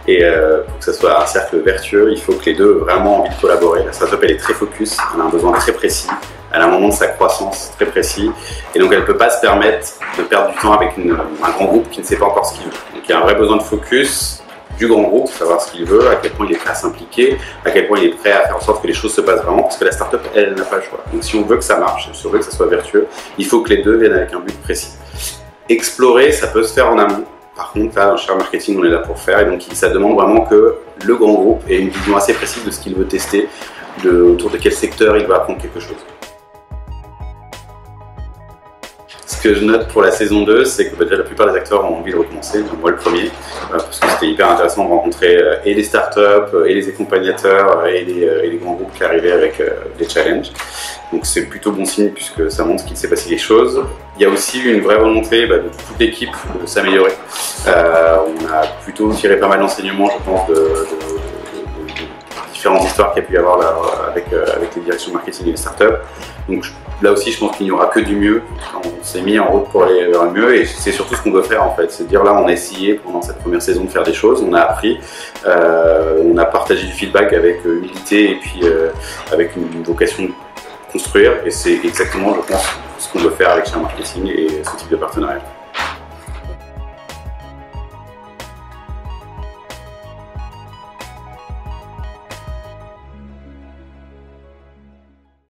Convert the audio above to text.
Et pour que ça soit un cercle vertueux, il faut que les deux aient vraiment envie de collaborer. La startup, elle est très focus, elle a un besoin très précis, elle a un moment de sa croissance très précis, et donc elle ne peut pas se permettre de perdre du temps avec un grand groupe qui ne sait pas encore ce qu'il veut. Donc il y a un vrai besoin de focus du grand groupe, savoir ce qu'il veut, à quel point il est prêt à s'impliquer, à quel point il est prêt à faire en sorte que les choses se passent vraiment, parce que la startup, elle n'a pas le choix. Donc si on veut que ça marche, si on veut que ça soit vertueux, il faut que les deux viennent avec un but précis. Explorer, ça peut se faire en amont. Par contre, là, en share marketing, on est là pour faire, et donc ça demande vraiment que le grand groupe ait une vision assez précise de ce qu'il veut tester, autour de quel secteur il va apprendre quelque chose. Ce que je note pour la saison 2, c'est que déjà la plupart des acteurs ont envie de recommencer, moi le premier, parce que c'était hyper intéressant de rencontrer et les startups, et les accompagnateurs, et les grands groupes qui arrivaient avec des challenges. Donc c'est plutôt bon signe puisque ça montre qu'il s'est passé quelque chose. Il y a aussi une vraie volonté de toute l'équipe de s'améliorer. On a plutôt tiré pas mal d'enseignements, je pense, de différentes histoires qu'il y a pu y avoir là, avec les directions marketing et les startups. Donc là aussi, je pense qu'il n'y aura que du mieux. On s'est mis en route pour aller vers le mieux, et c'est surtout ce qu'on veut faire en fait. C'est dire là, on a essayé pendant cette première saison de faire des choses, on a appris, on a partagé du feedback avec humilité et puis avec une vocation de construire, et c'est exactement, je pense, ce qu'on veut faire avec Share Marketing et ce type de partenariat.